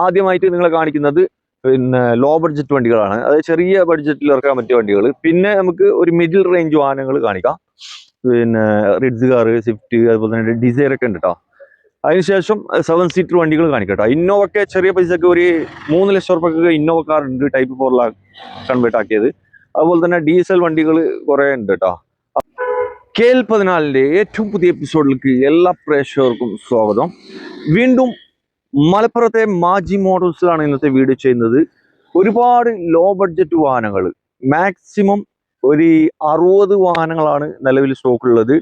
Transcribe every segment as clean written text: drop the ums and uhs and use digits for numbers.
ആദ്യമായിട്ട് നിങ്ങളെ കാണിക്കുന്നത് പിന്നെ ലോ ബഡ്ജറ്റ് വണ്ടികളാണ്. അതായത് ചെറിയ ബഡ്ജറ്റിൽ ഇറക്കാൻ പറ്റിയ വണ്ടികൾ. പിന്നെ നമുക്ക് ഒരു മിഡിൽ റേഞ്ച് വാഹനങ്ങൾ കാണിക്കാം. പിന്നെ റിഡ്സ് കാർ, സ്വിഫ്റ്റ്, അതുപോലെ തന്നെ ഡിസൈർ ഒക്കെ ഉണ്ട് കേട്ടോ. അതിനുശേഷം 7 സീറ്റർ വണ്ടികൾ കാണിക്കട്ടോ. ഇന്നോവൊക്കെ ചെറിയ പൈസക്ക് ഒരു 3 ലക്ഷം റുപ്യക്ക് ഇന്നോവ കാർ ഉണ്ട്, ടൈപ്പ് 4 കൺവേർട്ട് ആക്കിയത്. അതുപോലെ തന്നെ ഡീസൽ വണ്ടികൾ കുറെ ഉണ്ട് കേട്ടോ. KL14 ഏറ്റവും പുതിയ എപ്പിസോഡിലേക്ക് എല്ലാ പ്രേക്ഷകർക്കും സ്വാഗതം. വീണ്ടും മലപ്പുറത്തെ മാജി മോട്ടോഴ്സിലാണ് ഇന്നത്തെ വീഡിയോ ചെയ്യുന്നത്. ഒരുപാട് ലോ ബഡ്ജറ്റ് വാഹനങ്ങൾ, മാക്സിമം ഒരു 60 വാഹനങ്ങളാണ് നിലവിൽ സ്റ്റോക്കുള്ളത്.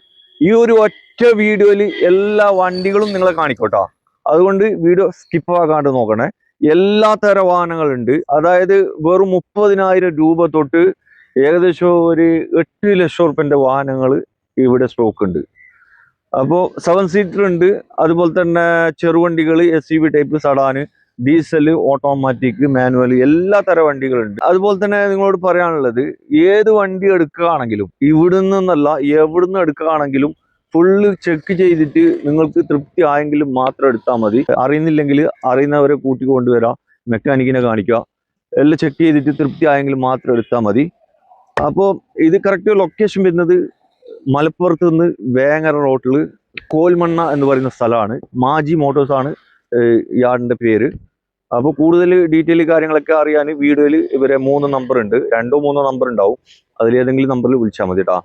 ഈ ഒരു ഒറ്റ വീഡിയോയിൽ എല്ലാ വണ്ടികളും നിങ്ങളെ കാണിക്കോട്ടോ. അതുകൊണ്ട് വീഡിയോ സ്കിപ്പ് ആക്കാണ്ട് നോക്കണേ. എല്ലാ തരം വാഹനങ്ങളുണ്ട്. അതായത് വെറും 30,000 രൂപ തൊട്ട് ഏകദേശം ഒരു 8 ലക്ഷം റുപ്യന്റെ വാഹനങ്ങൾ ഇവിടെ സ്റ്റോക്ക് ഉണ്ട്. അപ്പോൾ 7 സീറ്റർ ഉണ്ട്, അതുപോലെ തന്നെ ചെറുവണ്ടികൾ, SUV type, sedan, diesel, automatic, manual, എല്ലാ തരം വണ്ടികളുണ്ട്. അതുപോലെ തന്നെ നിങ്ങളോട് പറയാനുള്ളത്, ഏത് വണ്ടി എടുക്കുകയാണെങ്കിലും ഇവിടെ നിന്നല്ല എവിടുന്ന് എടുക്കുകയാണെങ്കിലും ഫുള്ള് ചെക്ക് ചെയ്തിട്ട് നിങ്ങൾക്ക് തൃപ്തി ആയെങ്കിലും മാത്രം എടുത്താൽ മതി. അറിയുന്നില്ലെങ്കിൽ അറിയുന്നവരെ കൂട്ടി കൊണ്ടുവരാം, മെക്കാനിക്കിനെ കാണിക്കുക, എല്ലാം ചെക്ക് ചെയ്തിട്ട് തൃപ്തി ആയെങ്കിലും മാത്രം എടുത്താൽ മതി. അപ്പോൾ ഇത് കറക്റ്റ് ലൊക്കേഷൻ വരുന്നത് മലപ്പുറത്ത് നിന്ന് വേങ്ങര റോട്ടിൽ കോൽമണ്ണ എന്ന് പറയുന്ന സ്ഥലമാണ്. മാജി മോട്ടോഴ്സ് ആണ് യാർഡിന്റെ പേര്. അപ്പോൾ കൂടുതൽ ഡീറ്റെയിൽ കാര്യങ്ങളൊക്കെ അറിയാൻ വീഡിയോയിൽ ഇവരെ 3 നമ്പർ ഉണ്ട്, 2-3 നമ്പർ ഉണ്ടാവും. അതിലേതെങ്കിലും നമ്പറിൽ വിളിച്ചാൽ മതി കേട്ടോ.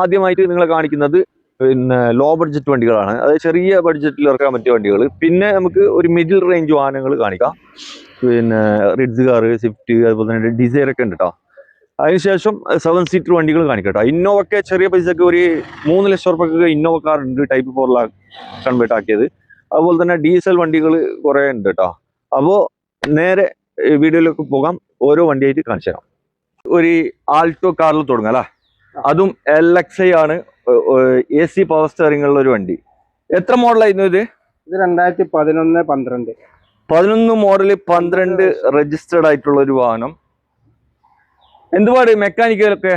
ആദ്യമായിട്ട് നിങ്ങളെ കാണിക്കുന്നത് പിന്നെ ലോ ബഡ്ജറ്റ് വണ്ടികളാണ്. അതായത് ചെറിയ ബഡ്ജറ്റിൽ ഇറക്കാൻ പറ്റിയ വണ്ടികൾ. പിന്നെ നമുക്ക് ഒരു മിഡിൽ റേഞ്ച് വാഹനങ്ങൾ കാണിക്കാം. പിന്നെ റിഡ്സ് കാർ, സ്വിഫ്റ്റ്, അതുപോലെ തന്നെ ഡിസൈർ ഒക്കെ ഉണ്ട് കേട്ടോ. അതിനുശേഷം 7 സീറ്റർ വണ്ടികൾ കാണിക്കട്ടോ. ഇന്നോവൊക്കെ ചെറിയ പൈസക്ക് ഒരു 3 ലക്ഷം റുപ്യക്ക് ഇന്നോവ കാർ ഉണ്ട്, ടൈപ്പ് 4 കൺവേർട്ട് ആക്കിയത്. അതുപോലെ തന്നെ ഡീസൽ വണ്ടികൾ കുറെ ഉണ്ട് കേട്ടോ. അപ്പോൾ നേരെ വീഡിയോയിലേക്ക് പോകാം. ഓരോ വണ്ടിയായിട്ട് കാണിച്ചു തരാം. ഒരു ആൾട്ടോ കാറിൽ തുടങ്ങാം അല്ലേ. അതും LXI ആണ്, AC പവർ സ്റ്റിയറിംഗ് ഉള്ള ഒരു വണ്ടി. എത്ര മോഡലായിരുന്നു ഇത്? 2011-12 11 മോഡല്, 12 രജിസ്റ്റേർഡ് ആയിട്ടുള്ള ഒരു വാഹനം. എന്തുപാട് മെക്കാനിക്കലൊക്കെ?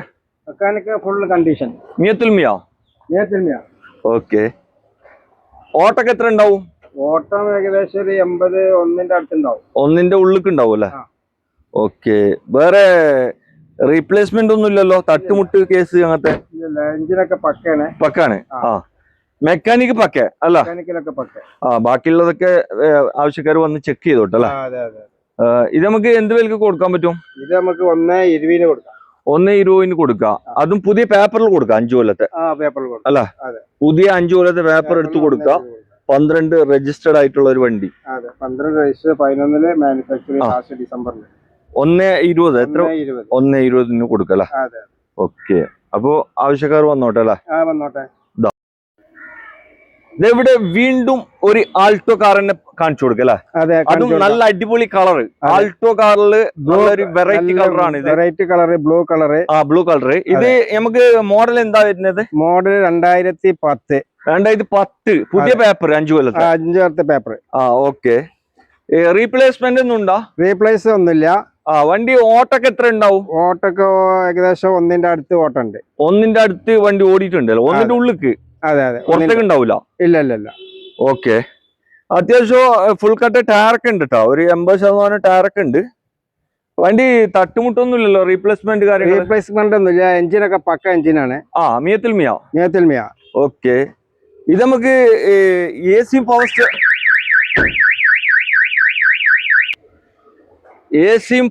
Mechanical full condition. മിയത്തുൽമിയ. ഓക്കെ. ഓട്ടൊക്കെ എത്ര ഉണ്ടാവും? ഓട്ടം ഏകദേശം ഒരു 80-1 അടുത്തുണ്ടാവും. 1 ഉള്ളിലേക്ക് ഉണ്ടാവും അല്ലേ? ഓക്കെ. വേറെ റീപ്ലേസ്മെന്റ് ഒന്നും ഇല്ലല്ലോ? തട്ടുമുട്ട് കേസ് അങ്ങനത്തെ? എഞ്ചിനൊക്കെ പക്കാണ്. ആ, മെക്കാനിക് പക്ക അല്ല? മെക്കാനിക്കലൊക്കെ പക്ക. ആ, ബാക്കിയുള്ളതൊക്കെ ആവശ്യക്കാർ വന്ന് ചെക്ക് ചെയ്തോട്ടല്ലേ? ഇത് നമുക്ക് എന്ത് വിലക്ക് കൊടുക്കാൻ പറ്റും? ഇത് നമുക്ക് 1.20 കൊടുക്കാം. 1.20 കൊടുക്കാം. അതും പുതിയ പേപ്പറിൽ കൊടുക്കാം. 5 കൊല്ലത്തെ അല്ല, പുതിയ 5 കൊല്ലത്തെ പേപ്പർ എടുത്ത് കൊടുക്കാം. 12 രജിസ്റ്റേർഡ് ആയിട്ടുള്ള ഒരു വണ്ടി. 12 രജിസ്റ്റർ, 11 മാനുഫാക്ചറിംഗ്, ഡിസംബറിൽ 1.20. എത്ര? 1.20 കൊടുക്കല്ലേ? ഓക്കെ. അപ്പൊ ആവശ്യക്കാർ വന്നോട്ടെ അല്ലേ? വന്നോട്ടെ. ഇതെവിടെ വീണ്ടും ഒരു ആൾട്ടോ കാറിനെ കാണിച്ചു കൊടുക്കല്ലേ? അതും നല്ല അടിപൊളി കളർ. ആൾട്ടോ കാറില് ഒരു വെറൈറ്റി കളറാണ് ഇത്. Variety colour, blue colour. ആ, ബ്ലൂ കളർ. ഇത് നമുക്ക് മോഡൽ എന്താ വരുന്നത്? മോഡൽ 2010. 2010 പുതിയ പേപ്പർ, 5 കൊല്ലത്തെ പേപ്പർ. ആ, ഓക്കെ. റീപ്ലേസ്മെന്റ് ഒന്നും ഉണ്ടോ? റീപ്ലേസ് ഒന്നുമില്ല. ആ, വണ്ടി ഓട്ടൊക്കെ എത്ര ഉണ്ടാവും? ഓട്ടൊക്കെ ഏകദേശം 1 അടുത്ത് ഓട്ടുണ്ട്. 1 അടുത്ത് വണ്ടി ഓടിയിട്ടുണ്ടല്ലോ? 1 ഉള്ളിക്ക്? അതെ. പുറത്തേക്ക് ഉണ്ടാവില്ല? ഇല്ല. ഓക്കെ. അത്യാവശ്യം ഫുൾ കട്ട് ടയറൊക്കെ ഉണ്ട് കേട്ടോ. ഒരു 80% ടയറൊക്കെ ഉണ്ട്. വണ്ടി തട്ടുമുട്ടൊന്നും ഇല്ലല്ലോ? റീപ്ലേസ്മെന്റ് കാര്യങ്ങൾ? റീപ്ലേസ്മെന്റ് ഒന്നുമില്ല. എഞ്ചിനൊക്കെ പക്ക എഞ്ചിനാണ്. ആ, മിയത്തുൽമിയ. ഓക്കെ. ഇത് നമുക്ക് AC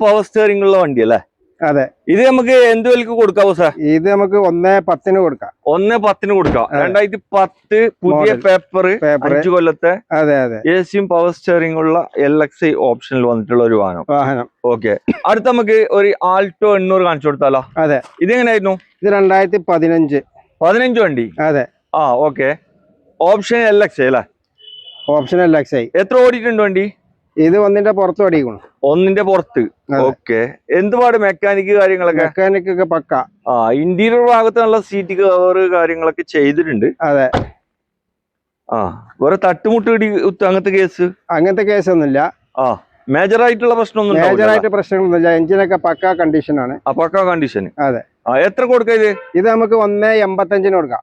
പവർ സ്റ്റിയറിംഗ് ഉള്ള വണ്ടി അല്ലേ? അതെ. ഇത് നമുക്ക് എന്ത് വിലക്ക് കൊടുക്കാവോ സാർ? ഇത് നമുക്ക് 1.10 കൊടുക്കാം. 1.10 കൊടുക്കാം. 2010 പുതിയ പേപ്പർ, 5 കൊല്ലത്തെ. അതെ. AC പവർ സ്റ്റിയറിംഗ് ഉള്ള LXI ഓപ്ഷനിൽ വന്നിട്ടുള്ള ഒരു വാഹനം. ഓക്കെ. അടുത്ത നമുക്ക് ഒരു ആൾട്ടോ 800 കാണിച്ചു കൊടുത്താലോ? അതെ. ഇതെങ്ങനെയായിരുന്നു? ഇത് 2015 വണ്ടി. അതെ. ആ, ഓക്കെ. ഓപ്ഷൻ LXI അല്ലേ? Option LXI. എത്ര ഓടിയിട്ടുണ്ട് വണ്ടി? ഇത് 1 പുറത്ത് ഓടിക്കണം. 1 പുറത്ത്. ഓക്കെ. എന്തുപാട് മെക്കാനിക് കാര്യങ്ങളൊക്കെ? മെക്കാനിക് ഒക്കെ പക്ക. ആ, ഇന്റീരിയർ ഭാഗത്ത് നല്ല സീറ്റ് കവർ കാര്യങ്ങളൊക്കെ ചെയ്തിട്ടുണ്ട്. അതെ. ആ, വേറെ തട്ടുമുട്ട് അങ്ങനത്തെ കേസ് ഒന്നുമില്ല. ആ, മേജർ ആയിട്ടുള്ള പ്രശ്നങ്ങളൊന്നുമില്ല. എഞ്ചിനൊക്കെ പക്ക കണ്ടീഷൻ ആണ്. പക്ക കണ്ടീഷൻ. അതെ. ആ, എത്ര കൊടുക്കാം ഇത്? ഇത് നമുക്ക് 1.85 കൊടുക്കാം.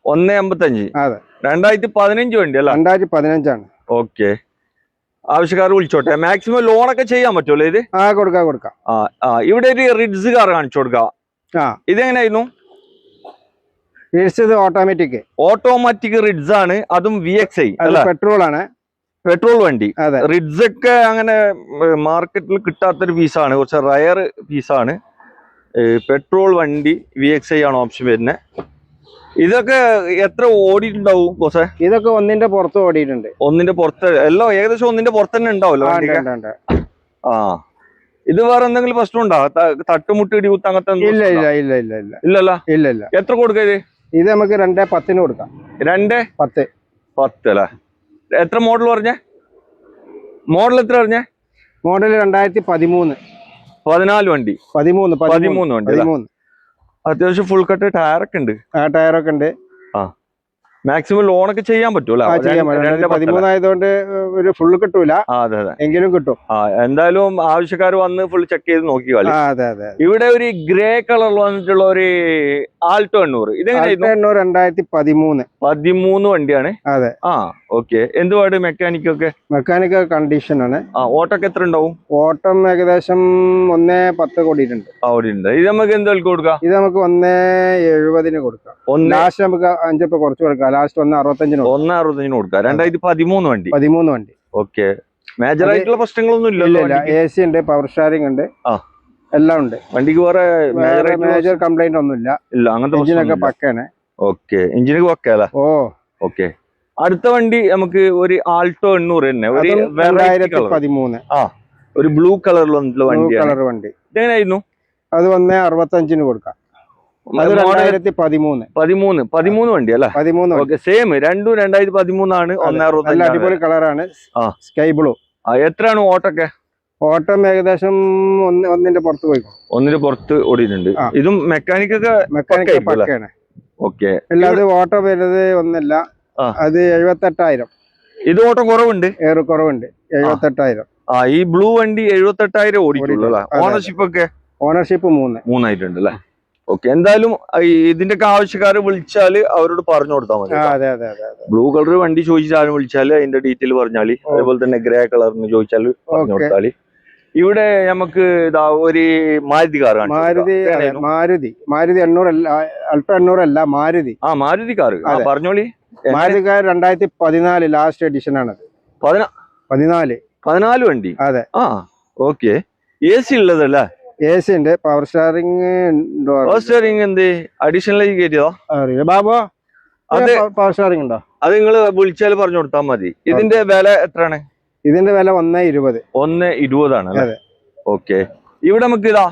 1.85. അതെ. 2015 വണ്ടി അല്ല? 2015 ആണ്. ഓക്കെ. ആവശ്യക്കാർ വിളിച്ചോട്ടെ. മാക്സിമം ലോണൊക്കെ ചെയ്യാൻ പറ്റുമല്ലോ ഇത്? കൊടുക്കാം. ഇവിടെ ഒരു റിഡ്സ് കാർ കാണിച്ചു കൊടുക്കാം. ഇതെങ്ങനെയായിരുന്നു? ഇത് ഓട്ടോമാറ്റിക് റിഡ്സ് ആണ്, അതും VXI അല്ല, പെട്രോൾ ആണ്, പെട്രോൾ വണ്ടി. റിഡ്സ് ഒക്കെ അങ്ങനെ മാർക്കറ്റിൽ കിട്ടാത്തൊരു പീസാണ്, കുറച്ച് റയർ പീസാണ്. പെട്രോൾ വണ്ടി VXI ആണ് ഓപ്ഷൻ വരുന്നത്. ഇതൊക്കെ എത്ര ഓടിയിട്ടുണ്ടാവും ബോസേ? ഇതൊക്കെ ഒന്നിന്റെ പുറത്ത് ഓടിയിട്ടുണ്ട്. ഒന്നിന്റെ പുറത്ത് എല്ലാം ഏകദേശം ഒന്നിന്റെ പുറത്ത് തന്നെ ഉണ്ടാവല്ലോ. ഇത് വേറെ എന്തെങ്കിലും പ്രശ്നം ഉണ്ടോ? തട്ടുമുട്ട് ഇടികുത്ത് അങ്ങനത്തെ? ഇല്ലല്ലോ. എത്ര കൊടുക്ക ഇത്? ഇത് നമുക്ക് 2,10 കൊടുക്കാം. 2,10 അല്ലേ? എത്ര മോഡൽ പറഞ്ഞേ? മോഡൽ എത്ര പറഞ്ഞേ? മോഡൽ 2013. 14 വണ്ടി. 13 വണ്ടി. അത്യാവശ്യം ഫുൾ കട്ട് ടയറൊക്കെ ഉണ്ട്. ടയറൊക്കെ ഉണ്ട്. മാക്സിമം ലോണൊക്കെ ചെയ്യാൻ പറ്റൂല. 13 ആയതുകൊണ്ട് ഒരു ഫുള്ള് കിട്ടൂല, എങ്കിലും കിട്ടും. എന്തായാലും ആവശ്യക്കാർ വന്ന് ഫുൾ ചെക്ക് ചെയ്ത് നോക്കി കളി. ഇവിടെ ഒരു ഗ്രേ കളർ വന്നിട്ടുള്ള ഒരു ആൾട്ടോ 800. ഇതെങ്ങനെ? 2013 വണ്ടിയാണ്. അതെ. ഓക്കെ. എന്തുപാട് മെക്കാനിക്കൽ കണ്ടീഷൻ ആണ്. ഓട്ടൊക്കെ എത്ര ഉണ്ടാവും? ഓട്ടം ഏകദേശം 1,10 കോടിയിട്ടുണ്ട്. ഇത് നമുക്ക് എന്തെങ്കിലും കൊടുക്കാം? ഇത് നമുക്ക് 1,70 കൊടുക്കാം. ലാസ്റ്റ് നമുക്ക് 5 കുറച്ച് കൊടുക്കാം. ലാസ്റ്റ് 1,65 കൊടുക്കാം. 2013 വണ്ടി. 13 വണ്ടി. ഓക്കെ. മേജർ ആയിട്ടുള്ള പ്രശ്നങ്ങളൊന്നും ഇല്ല. AC ഉണ്ട്, പവർ സ്റ്റാറിംഗ് ഉണ്ട്, എല്ലാം ഉണ്ട്. വണ്ടിക്ക് വേറെ മേജർ കംപ്ലൈന്റ് ഒന്നും ഇല്ല. അങ്ങനത്തെ എഞ്ചിനൊക്കെ പക്കാണ്. ഓക്കെ. എഞ്ചിനൊക്കെ പക്കല്ലേ? ഓക്കെ. അടുത്ത വണ്ടി നമുക്ക് ഒരു ആൾട്ടോ 800 തന്നെ, ഒരു 2013. ഒരു ബ്ലൂ കളറിൽ വന്നിട്ടുള്ള വണ്ടി. ഇതെങ്ങനെയായിരുന്നു? അത് 1,65 കൊടുക്കാം. 13 വണ്ടി അല്ലേ? 13. സെയിം, രണ്ടും 2013 ആണ്. 1,65. അടിപൊളി കളറാണ്, സ്കൈ ബ്ലൂ. എത്രയാണ് ഓട്ടൊക്കെ? ഓട്ടം ഏകദേശം ഒന്നിന്റെ പുറത്ത് പോയി. ഒന്നിന്റെ പുറത്ത് ഓടിയിട്ടുണ്ട്. ഇതും മെക്കാനിക്കൊക്കെ പക്കയാണ്. ഓക്കെ. അല്ലാതെ ഓട്ടം വരുന്നത് ഒന്നല്ല, അത് 78,000. ഇത് ഓട്ടം കുറവുണ്ട്, കുറവുണ്ട്. 78,000. ഈ ബ്ലൂ വണ്ടി 78,000 ഓടിയിട്ടുള്ളൂ അല്ലേ? ഓണർഷിപ്പ് 3 ആയിട്ടുണ്ട് അല്ലേ? ഓക്കെ. എന്തായാലും ഇതിന്റെ ഒക്കെ ആവശ്യക്കാർ വിളിച്ചാല് അവരോട് പറഞ്ഞു കൊടുത്താൽ മതി. ബ്ലൂ കളർ വണ്ടി ചോദിച്ചാലും വിളിച്ചാല് അതിന്റെ ഡീറ്റെയിൽ പറഞ്ഞാല്, അതേപോലെ തന്നെ ഗ്രേ കളറിന് ചോദിച്ചാല് പറഞ്ഞു കൊടുത്താല്. ഇവിടെ നമുക്ക് ഇതാ ഒരു മാരുതി കാർ കാണാം. മാരുതി 800 അല്ല, അൾട്ടോ 800 അല്ല, മാരുതി. മാരുതി കാർ പറഞ്ഞോളി. മാരുതി കാർ 2014 ലാസ്റ്റ് എഡിഷൻ ആണ്. 14 വണ്ടി. അതെ. ഓക്കെ. AC ഉള്ളതല്ലേ? AC ഉണ്ട്, പവർ സ്റ്റാറിംഗ് എന്ത് അഡീഷണൽ കയറ്റിയതോ? ബാബു പവർ സ്റ്റാറിംഗ് ഉണ്ടോ? അത് നിങ്ങൾ വിളിച്ചാൽ പറഞ്ഞു കൊടുത്താൽ മതി. ഇതിന്റെ വില എത്രയാണ്? ഇതിന്റെ വില 1,20. 1,20 ആണ് അല്ലേ? ഓക്കെ. ഇവിടെ നമുക്ക് ഇതാ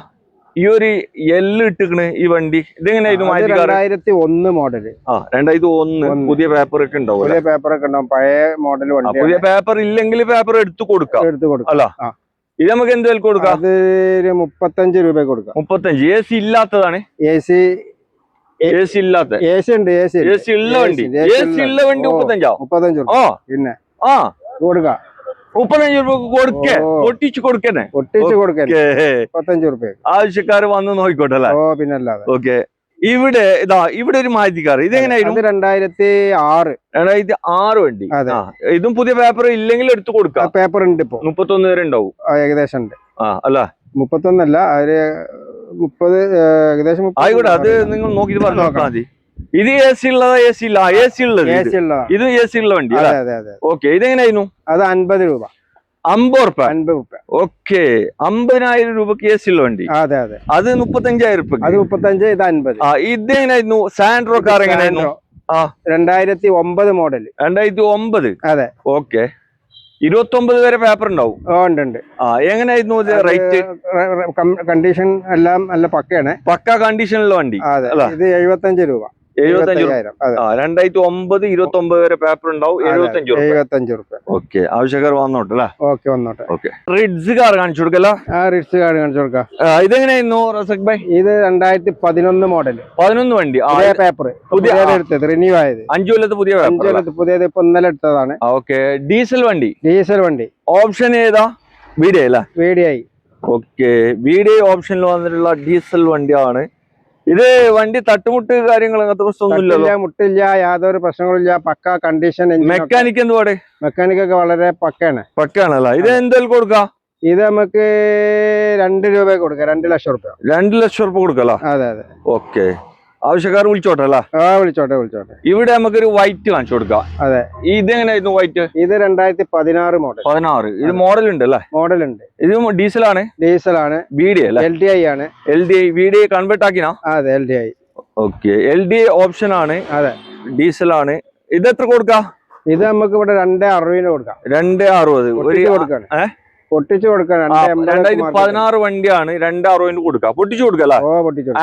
ഈ ഒരു എല്ല് ഇട്ടിക്കണ് ഈ വണ്ടി. ഇതെങ്ങനെയായിരുന്നു? 2001 മോഡല്. 2001. പുതിയ പേപ്പർ ഒക്കെ ഉണ്ടാവും. പഴയ മോഡൽ വണ്ടി. പുതിയ പേപ്പർ ഇല്ലെങ്കിൽ പേപ്പർ എടുത്തു കൊടുക്കാം അല്ല? ഇത് നമുക്ക് എന്ത് വില കൊടുക്കാം? അത് 35 രൂപ കൊടുക്കാം. 35. AC ഇല്ലാത്തതാണ്? AC ഇല്ലാത്ത. AC ഉണ്ട്. AC ഉള്ള വണ്ടി. AC ഉള്ള വണ്ടി 35 രൂപ. പിന്നെ കൊടുക്കാം. 35 രൂപ ഒട്ടിച്ചു കൊടുക്കണേ. 35 രൂപ. ആവശ്യക്കാർ വന്ന് നോക്കിക്കോട്ടെ അല്ലേ? പിന്നല്ലാതെ. ഓക്കെ. ഇവിടെ ഒരു മാരുതി കാർ. ഇതെങ്ങനെയായിരുന്നു? 2006 വണ്ടി. ഇതും പുതിയ പേപ്പർ ഇല്ലെങ്കിൽ എടുത്തു കൊടുക്കാം. പേപ്പർ ഉണ്ട്. ഇപ്പൊ 31 വരെ ഉണ്ടാവും ഏകദേശം ഉണ്ട്. അല്ല 31 അല്ല, 30 ഏകദേശം. ആയിക്കോട്ടെ, അത് നിങ്ങൾ നോക്കിട്ട് പറഞ്ഞു നോക്കാം മതി. ഇത് AC ഉള്ളതാ? AC ഇല്ല. AC ഉള്ളത്. ഇത് AC ഉള്ള വണ്ടി. ഓക്കെ. ഇതെങ്ങനെയായിരുന്നു? അത് 50 രൂപ. 50 രൂപ. ഓക്കെ. 50,000 രൂപക്ക് AC ഉള്ള വണ്ടി. അത് 35,000 രൂപ. അത് 35. ഇത് 50. ഇതെങ്ങനെയായിരുന്നു? സാൻഡ്രോ കാർ എങ്ങനെയായിരുന്നു? 2009 മോഡൽ. 2009. അതെ. ഓക്കെ. 29 വരെ പേപ്പർ ഉണ്ടാവും. ഉണ്ട്. എങ്ങനെയായിരുന്നു റേറ്റ്? കണ്ടീഷൻ എല്ലാം നല്ല പക്കയാണ്. പക്ക കണ്ടീഷനുള്ള വണ്ടി. ഇത് 75 രൂപ. 75,000. 2009 29 വരെ പേപ്പർ ഉണ്ടാവും. 75 രൂപ. ഓക്കെ. ആവശ്യക്കാർ വന്നോട്ടെ. ഓക്കെ. റിഡ്സ് കാർ കാണിച്ചു കൊടുക്കല്ലോ. റിഡ്സ് കാർ കാണിച്ചു കൊടുക്കാം. ഇതെങ്ങനെയായിരുന്നു റസക് ഭായ്? ഇത് 2011 മോഡൽ. 11 വണ്ടി. പേപ്പർ പുതിയ എടുത്തത്, റിന്യൂ ആയത്. 5 കൊല്ലത്ത് പുതിയ പുതിയത്. ഇപ്പൊ ഇന്നലെ എടുത്തതാണ്. ഓക്കെ. ഡീസൽ വണ്ടി. ഓപ്ഷൻ ഏതാ? VDI അല്ല? VDI. ഓക്കെ. VDI ഓപ്ഷനിൽ വന്നിട്ടുള്ള ഡീസൽ വണ്ടിയാണ്. ഇത് വണ്ടി തട്ടുമുട്ട് കാര്യങ്ങൾ അങ്ങനത്തെ പ്രശ്നമൊന്നുമില്ലല്ലോ? മുട്ടില്ല, യാതൊരു പ്രശ്നങ്ങളില്ല, പക്ക കണ്ടീഷൻ. മെക്കാനിക് എന്ത് പാട്? മെക്കാനിക് ഒക്കെ വളരെ പക്കയാണ്. പക്കാണല്ലോ. ഇത് എന്തായാലും കൊടുക്കാം? ഇത് നമുക്ക് 2 രൂപ കൊടുക്കാം, 2 ലക്ഷം രൂപ. 2 ലക്ഷം രൂപ കൊടുക്കല്ലോ? അതെ അതെ. ഓക്കെ, ആവശ്യക്കാർ വിളിച്ചോട്ടെ അല്ല? വിളിച്ചോട്ടെ വിളിച്ചോട്ടെ. ഇവിടെ നമുക്കൊരു വൈറ്റ് കാണിച്ചു കൊടുക്കാം. അതെ. ഇത് എങ്ങനെയായിരുന്നു വൈറ്റ്? ഇത് 2016 മോഡൽ. 16. ഇത് മോഡൽ ഉണ്ട് അല്ലേ? മോഡൽ ഉണ്ട്. ഇത് ഡീസലാണ്? ഡീസലാണ്. BDI അല്ലേ? LDI ആണ്. LDI VDI കൺവേർട്ട് ആക്കിനാ? അതെ, LDI. ഓക്കെ, LDI ഓപ്ഷൻ ആണ്. അതെ, ഡീസലാണ്. ഇത് എത്ര കൊടുക്കാം? ഇത് നമുക്ക് ഇവിടെ 260 കൊടുക്കാം. 260 കൊടുക്കാണ്. പൊട്ടിച്ചു കൊടുക്കാം. 2016 വണ്ടിയാണ്, 260 കൊടുക്കാം. പൊട്ടിച്ചു കൊടുക്കല്ലേ?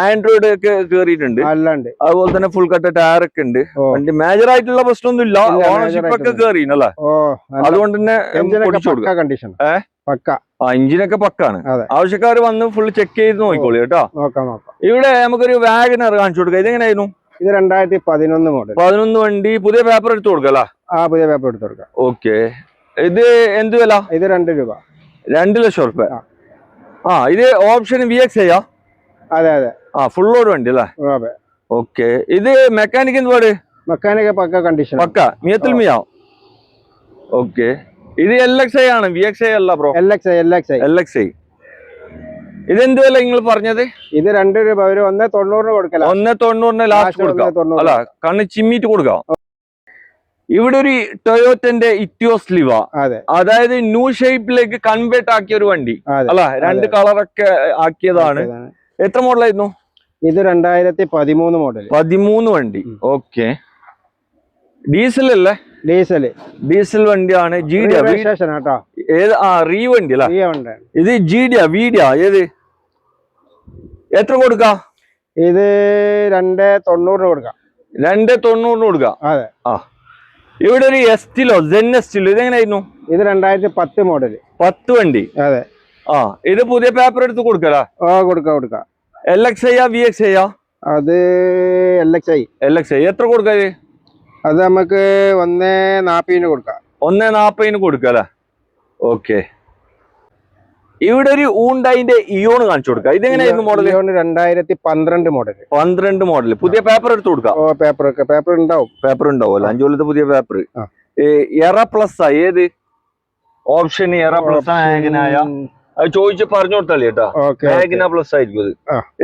ആൻഡ്രോയിഡ് ഒക്കെ കേറിയിട്ടുണ്ട്. അല്ലാണ്ട് അതുപോലെ തന്നെ ഫുൾ കട്ട് ടയർ ഒക്കെ ഉണ്ട്. വണ്ടി മേജർ ആയിട്ടുള്ള പ്രശ്നമൊന്നും ഇല്ല. ഓണർഷിപ്പ് ഒക്കെ കേറിനല്ലേ? അതുകൊണ്ട് തന്നെ കണ്ടീഷൻ പക്ക. എഞ്ചിനൊക്കെ പക്കാണ്. ആവശ്യക്കാർ വന്ന് ഫുൾ ചെക്ക് ചെയ്ത് നോക്കിക്കോളി കേട്ടോ. ഇവിടെ നമുക്കൊരു വാഗനർ കാണിച്ചു കൊടുക്കാം. ഇതെങ്ങനെയായിരുന്നു? ഇത് 2011 മോഡൽ. 11 വണ്ടി. പുതിയ പേപ്പർ എടുത്ത് കൊടുക്കല്ല? പുതിയ പേപ്പർ എടുത്ത് കൊടുക്കാം. ഓക്കെ, ഇത് എന്ത് വില? ഇത് 2 രൂപ. 2 ലക്ഷം റുപ്യ. ഇത് ഓപ്ഷൻ VX ചെയ്യാ? അതെ അതെ. ഫുൾ ലോഡ് വണ്ടി അല്ലേ? ഓക്കെ, ഇത് മെക്കാനിക് എന്ത് പാട്? മെക്കാനിക് പക്ക കണ്ടീഷൻ. പക്ക മിയത്തിൽ മിയാ. ഓക്കെ, ഇത് LXI ആണ്, VXI അല്ല ബ്രോ? LXI. ഇതെന്ത് വില നിങ്ങൾ പറഞ്ഞത്? ഇത് 2 രൂപ. ഒരു 190 കൊടുക്കല. 190 ലാസ്റ്റ് കൊടുക്കാം അല്ല? കണ്ണ് ചിമ്മിട്ട് കൊടുക്കാം. ഇവിടെ ഒരു ടൊയോറ്റന്റെ ഇറ്റിയോസ് ലിവ, അതായത് ന്യൂ ഷേപ്പിലേക്ക് കൺവേർട്ട് ആക്കിയ ഒരു വണ്ടി അല്ല? 2 കളറൊക്കെ ആക്കിയതാണ്. എത്ര മോഡലായിരുന്നു ഇത്? 2013 മോഡൽ. 13 വണ്ടി. ഓക്കെ, ഡീസൽ അല്ലേ? ഡീസൽ വണ്ടിയാണ്. ഏത്? റീ വണ്ടി അല്ല? ഇത് വീഡിയോ ഏത്? എത്ര കൊടുക്കാം? ഇത് 290 കൊടുക്കാം. 290 കൊടുക്കാം. അതെ. ഇവിടെ ഒരു എസ്റ്റിലോ ഇതെങ്ങനെയായിരുന്നു? ഇത് 2010 മോഡൽ. 10 വണ്ടി. അതെ. ഇത് പുതിയ പേപ്പർ എടുത്ത് കൊടുക്കല? കൊടുക്കാം. LXI VXI? അത് LXI. എത്ര കൊടുക്ക? അത് നമുക്ക് 140 കൊടുക്കാം. 140 കൊടുക്കല്ലേ? ഓക്കെ, ഇവിടെ ഒരു ഊണ്ടായിന്റെ ഇയോൺ കാണിച്ചു കൊടുക്കാം. ഇതെങ്ങനെയായിരുന്നു മോഡൽ? 2012 മോഡൽ. 12 മോഡൽ. പുതിയ പേപ്പർ എടുത്ത് കൊടുക്കാം. പേപ്പർ ഉണ്ടാവും അല്ല? 5 കൊല്ലത്തെ പുതിയ പേപ്പർ. എറ പ്ലസ് ഏത് ഓപ്ഷൻ? എറ പ്ലസ് ആയ അത് ചോദിച്ച് പറഞ്ഞു കൊടുത്താലേ കേട്ടോ. വാഗന പ്ലസ് ആയിരിക്കും.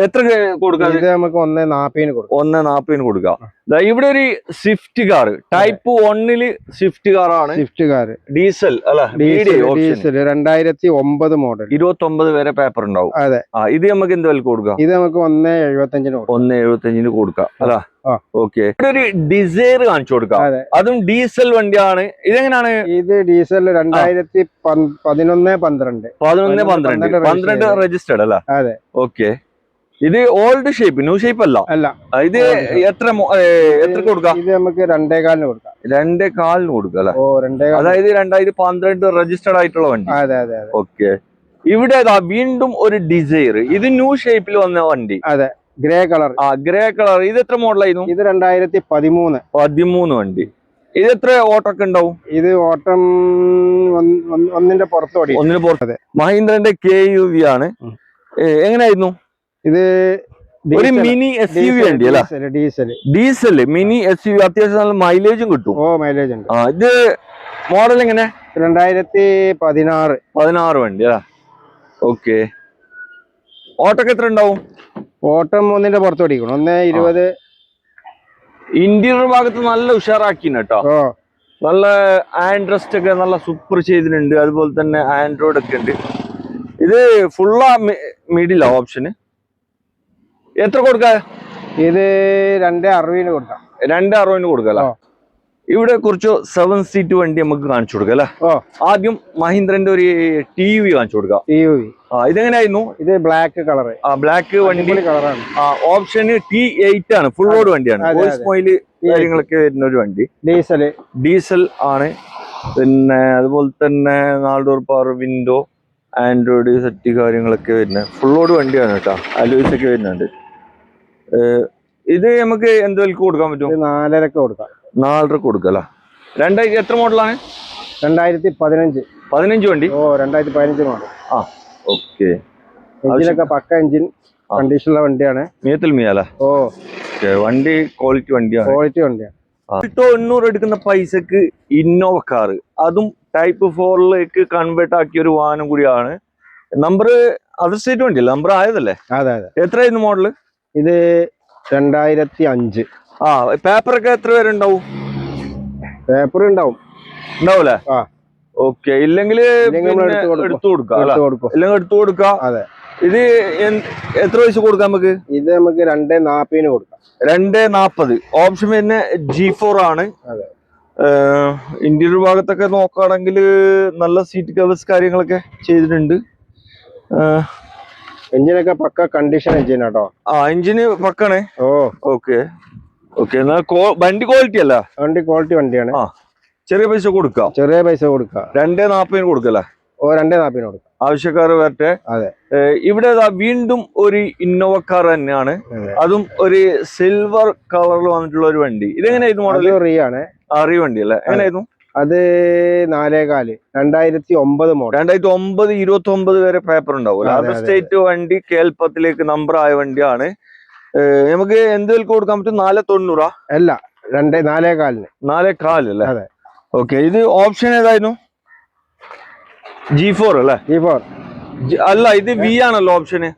എത്ര കൊടുക്കാം? നമുക്ക് 140 കൊടുക്കാം. ഇവിടെ ഒരു Swift car type 1 Swift car ആണ്. ഡീസൽ അല്ല? Diesel 2009 model. 29 വരെ പേപ്പർ ഉണ്ടാവും. അതെ. ഇത് നമുക്ക് എന്ത് വില കൊടുക്കാം? ഇത് നമുക്ക് 175 കൊടുക്കാം അല്ല? ഓക്കെ, ഇവിടെ ഒരു ഡിസൈർ കാണിച്ചു കൊടുക്കാം. അതും ഡീസൽ വണ്ടിയാണ്. ഇതെങ്ങനെയാണ്? ഇത് ഡീസൽ 2011-12 രജിസ്റ്റേർഡ് അല്ല? അതെ. ഓക്കെ, ഇത് ഓൾഡ് ഷേപ്പ്, ന്യൂ ഷേപ്പ് അല്ല? ഇത് എത്ര കൊടുക്കാം? ഇത് നമുക്ക് 2.25 കൊടുക്കാം. 2.25 കൊടുക്കാം അല്ലെ? അതായത് 2012 രജിസ്റ്റേർഡ് ആയിട്ടുള്ള വണ്ടി. ഓക്കെ, ഇവിടെ വീണ്ടും ഒരു ഡിസൈർ. ഇത് ന്യൂ ഷേപ്പിൽ വന്ന വണ്ടി. അതെ, ഗ്രേ കളർ. ഇത് എത്ര മോഡലായിരുന്നു? ഇത് 2013 വണ്ടി. ഇത് എത്ര ഓട്ടൊക്കെ ഉണ്ടാവും? ഇത് ഓട്ടം 1 പുറത്ത്. മഹീന്ദ്രന്റെ KUV ആണ്. എങ്ങനെയായിരുന്നു? ഇത് ഒരു മിനി SUV വണ്ടി അല്ല? Diesel mini SUV. അത്യാവശ്യം നല്ല മൈലേജും കിട്ടും. മൈലേജ് ഉണ്ട്. ഇത് മോഡൽ എങ്ങനെ? 2016 വണ്ടി അല്ല? ഓക്കെ, ഓട്ടൊക്കെ എത്ര ഉണ്ടാവും? ഓട്ടം 1 പുറത്ത് ഓടിക്കണം. 120. ഇന്റീരിയർ ഭാഗത്ത് നല്ല ഉഷാറാക്കി കേട്ടോ. നല്ല ആൻഡ്രസ്റ്റ് ഒക്കെ നല്ല സൂപ്പർ ചെയ്തിട്ടുണ്ട്. അതുപോലെ തന്നെ ആൻഡ്രോയിഡ് ഒക്കെ ഉണ്ട്. ഇത് ഫുള്ള മിഡിൽ ഓപ്ഷന്. എത്ര കൊടുക്ക? ഇത് 260 കൊടുക്കാം. 260 കൊടുക്കല? ഇവിടെ കുറച്ച് 7 സീറ്റ് വണ്ടി നമുക്ക് കാണിച്ചു കൊടുക്കാം അല്ലെ? ആദ്യം മഹീന്ദ്രന്റെ ഒരു TUV കാണിച്ചു കൊടുക്കാം. ഇതെങ്ങനെയായിരുന്നു? ഇത് ബ്ലാക്ക് കളർ. ബ്ലാക്ക് വണ്ടി കളറാണ്. ഓപ്ഷന് T8 ആണ്. ഫുൾ ലോഡ് വണ്ടിയാണ്. വോയിസ് മൊയില് കാര്യങ്ങളൊക്കെ വരുന്ന ഒരു വണ്ടി. ഡീസൽ ആണ്. പിന്നെ അതുപോലെ തന്നെ 4 door power window, Android set കാര്യങ്ങളൊക്കെ വരുന്നത്. ഫുൾ ലോഡ് വണ്ടിയാണ് കേട്ടോ. അലോയ്സ് ഒക്കെ വരുന്നുണ്ട്. ഇത് നമുക്ക് എന്ത് വിലക്ക് കൊടുക്കാൻ പറ്റും? 4.5 കൊടുക്കാം. 4.5 കൊടുക്കല്ല? എത്ര മോഡലാണ്? 2015 വണ്ടി. 2015 മോഡൽ. ഓക്കെ, എഞ്ചിനൊക്കെ പക്ക എഞ്ചിൻ. കണ്ടീഷനുള്ള വണ്ടിയാണ്. മിയത്തുൽ മിയ അല്ലേ? ഓ വണ്ടി ക്വാളിറ്റി വണ്ടിയാണ്. ക്വാളിറ്റി വണ്ടിയാണ്. 800 എടുക്കുന്ന പൈസക്ക് ഇന്നോവ കാർ, അതും ടൈപ്പ് 4ലേക്ക് കൺവേർട്ട് ആക്കിയ ഒരു വാഹനം കൂടിയാണ്. നമ്പർ അതർ സ്റ്റേറ്റ് വണ്ടിയല്ലേ? നമ്പർ ആയതല്ലേ? അതെ അതെ. എത്രയായിരുന്നു മോഡല്? ഇത് 2005. പേപ്പറൊക്കെ എത്ര പേര് ഉണ്ടാവും? പേപ്പർ ഉണ്ടാവൂലേ? ഓക്കെ. ഇല്ലെങ്കിൽ എടുത്തു കൊടുക്കാം. ഇല്ലെങ്കിൽ എടുത്തു കൊടുക്കാം. അതെ. ഇത് എത്ര പൈസ കൊടുക്കാം നമുക്ക്? ഇത് നമുക്ക് 240 കൊടുക്കാം. 240. ഓപ്ഷൻ പിന്നെ G4 ആണ്. ഇന്റീരിയർ ഭാഗത്തൊക്കെ നോക്കുകയാണെങ്കിൽ നല്ല സീറ്റ് കവേഴ്സ് കാര്യങ്ങളൊക്കെ ചെയ്തിട്ടുണ്ട്. എഞ്ചിനൊക്കെ പക്ക കണ്ടീഷൻ എഞ്ചിൻ കേട്ടോ. എഞ്ചിന് പക്കാണ്. ഓക്കെ. എന്നാ വണ്ടി ക്വാളിറ്റി അല്ല? വണ്ടി ക്വാളിറ്റി വണ്ടിയാണ്. ചെറിയ പൈസ കൊടുക്കാം. 240 കൊടുക്കല്ലേ? 240 കൊടുക്കാം. ആവശ്യക്കാർ വരട്ടെ. അതെ. ഇവിടെ വീണ്ടും ഒരു ഇന്നോവ കാർ തന്നെയാണ്. അതും ഒരു സിൽവർ കളറിൽ വന്നിട്ടുള്ള ഒരു വണ്ടി. ഇതെങ്ങനെയായിരുന്നു മോഡൽ? റീ വണ്ടി അല്ലേ? എങ്ങനെയായിരുന്നു അത്? 4.4 2009 മോഡൽ. 2009 29 വരെ പേപ്പർ ഉണ്ടാവും. അതർ സ്റ്റേറ്റ് വണ്ടി കേൾപ്പത്തിലേക്ക് നമ്പർ ആയ വണ്ടിയാണ്. നമുക്ക് എന്ത് വിലക്ക് കൊടുക്കാൻ പറ്റും? 490 അല്ല 4.4 അല്ലേ? ഓക്കെ. ഇത് ഓപ്ഷൻ ഏതായിരുന്നു? G4 അല്ലേ? G4 അല്ല, ഇത് V ആണല്ലോ ഓപ്ഷന്.